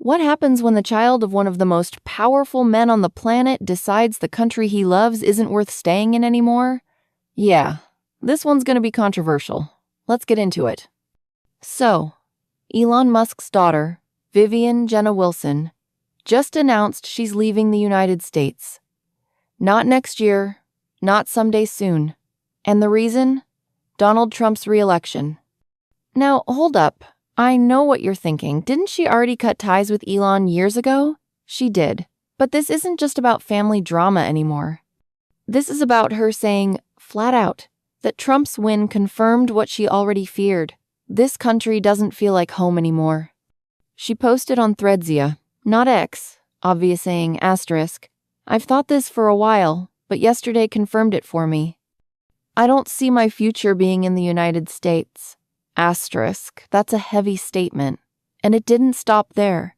What happens when the child of one of the most powerful men on the planet decides the country he loves isn't worth staying in anymore? Yeah, this one's going to be controversial. Let's get into it. So, Elon Musk's daughter, Vivian Jenna Wilson, just announced she's leaving the United States. Not next year, not someday soon. And the reason? Donald Trump's re-election. Now, hold up. I know what you're thinking. Didn't she already cut ties with Elon years ago? She did. But this isn't just about family drama anymore. This is about her saying, flat out, that Trump's win confirmed what she already feared. This country doesn't feel like home anymore. She posted on Threads, not X, obvious saying asterisk. I've thought this for a while, but yesterday confirmed it for me. I don't see my future being in the United States. Asterisk, that's a heavy statement. And it didn't stop there.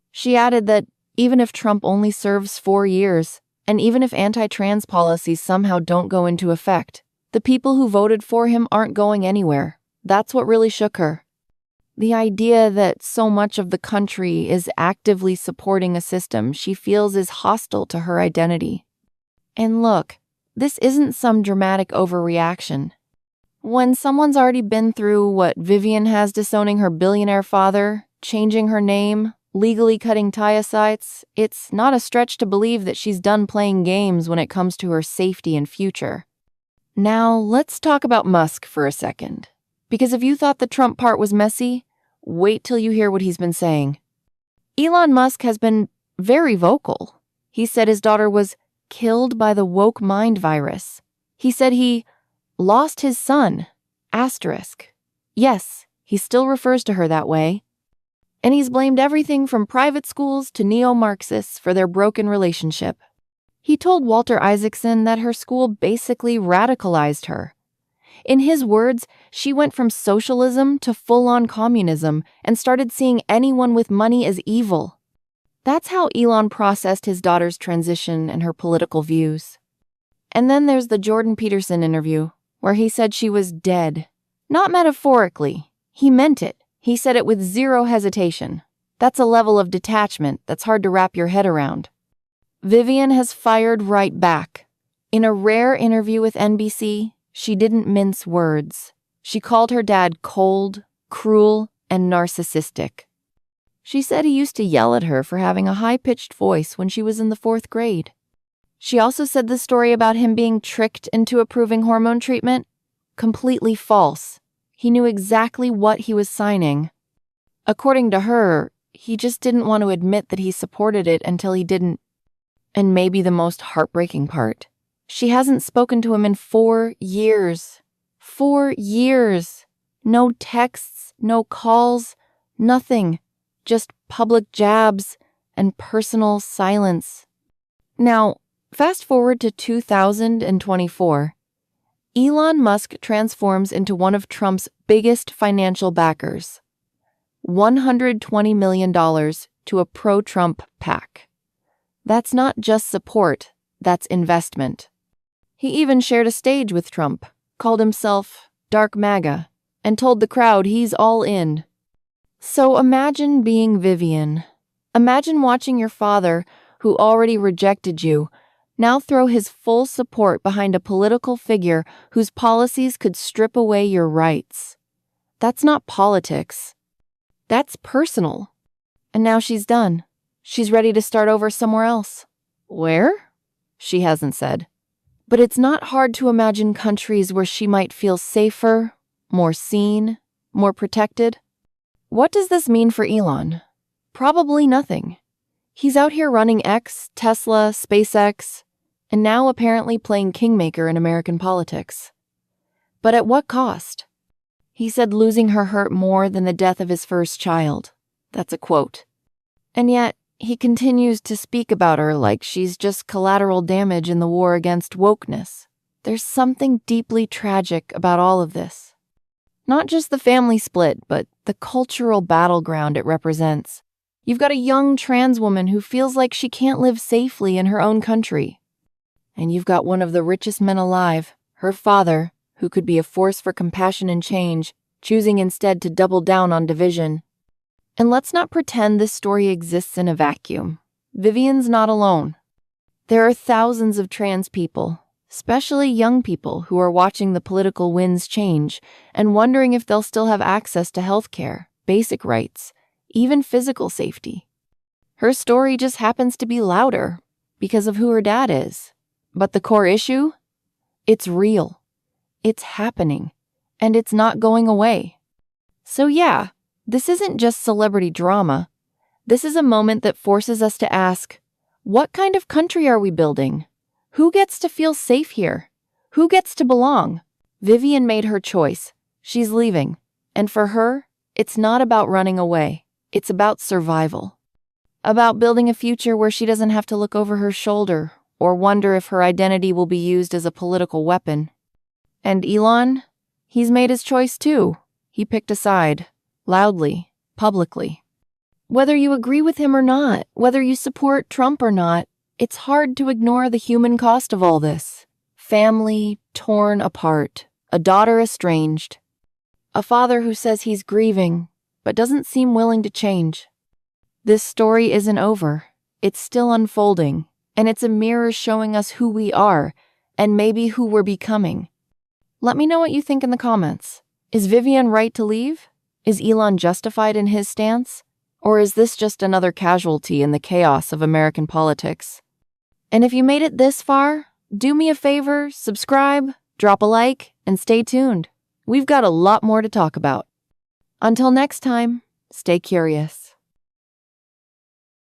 She added that even if Trump only serves 4 years, and even if anti-trans policies somehow don't go into effect, the people who voted for him aren't going anywhere. That's what really shook her. The idea that so much of the country is actively supporting a system she feels is hostile to her identity. And look, this isn't some dramatic overreaction. When someone's already been through what Vivian has disowning her billionaire father, changing her name, legally cutting tie sites, it's not a stretch to believe that she's done playing games when it comes to her safety and future. Now, let's talk about Musk for a second. Because if you thought the Trump part was messy, wait till you hear what he's been saying. Elon Musk has been very vocal. He said his daughter was killed by the woke mind virus. He said he lost his son, asterisk. Yes, he still refers to her that way. And he's blamed everything from private schools to neo-Marxists for their broken relationship. He told Walter Isaacson that her school basically radicalized her. In his words, she went from socialism to full-on communism and started seeing anyone with money as evil. That's how Elon processed his daughter's transition and her political views. And then there's the Jordan Peterson interview, where he said she was dead. Not metaphorically. He meant it. He said it with zero hesitation. That's a level of detachment that's hard to wrap your head around. Vivian has fired right back. In a rare interview with NBC, she didn't mince words. She called her dad cold, cruel, and narcissistic. She said he used to yell at her for having a high-pitched voice when she was in the 4th grade. She also said the story about him being tricked into approving hormone treatment, completely false. He knew exactly what he was signing. According to her, he just didn't want to admit that he supported it until he didn't. And maybe the most heartbreaking part, she hasn't spoken to him in 4 years. 4 years. No texts, no calls, nothing. Just public jabs and personal silence. Now, fast forward to 2024. Elon Musk transforms into one of Trump's biggest financial backers. $120 million to a pro-Trump PAC. That's not just support, that's investment. He even shared a stage with Trump, called himself Dark MAGA, and told the crowd he's all in. So imagine being Vivian. Imagine watching your father, who already rejected you, now throw his full support behind a political figure whose policies could strip away your rights. That's not politics. That's personal. And now she's done. She's ready to start over somewhere else. Where? She hasn't said. But it's not hard to imagine countries where she might feel safer, more seen, more protected. What does this mean for Elon? Probably nothing. He's out here running X, Tesla, SpaceX, and now apparently playing kingmaker in American politics. But at what cost? He said losing her hurt more than the death of his first child. That's a quote. And yet, he continues to speak about her like she's just collateral damage in the war against wokeness. There's something deeply tragic about all of this. Not just the family split, but the cultural battleground it represents. You've got a young trans woman who feels like she can't live safely in her own country. And you've got one of the richest men alive, her father, who could be a force for compassion and change, choosing instead to double down on division. And let's not pretend this story exists in a vacuum. Vivian's not alone. There are thousands of trans people, especially young people, who are watching the political winds change and wondering if they'll still have access to healthcare, basic rights, even physical safety. Her story just happens to be louder because of who her dad is. But the core issue? It's real. It's happening. And it's not going away. So yeah, this isn't just celebrity drama. This is a moment that forces us to ask, what kind of country are we building? Who gets to feel safe here? Who gets to belong? Vivian made her choice. She's leaving. And for her, it's not about running away. It's about survival. About building a future where she doesn't have to look over her shoulder or wonder if her identity will be used as a political weapon. And Elon? He's made his choice too. He picked a side. Loudly, publicly. Whether you agree with him or not, whether you support Trump or not, it's hard to ignore the human cost of all this. Family torn apart, a daughter estranged, a father who says he's grieving, but doesn't seem willing to change. This story isn't over. It's still unfolding, and it's a mirror showing us who we are, and maybe who we're becoming. Let me know what you think in the comments. Is Vivian right to leave? Is Elon justified in his stance? Or is this just another casualty in the chaos of American politics? And if you made it this far, do me a favor, subscribe, drop a like, and stay tuned. We've got a lot more to talk about. Until next time, stay curious.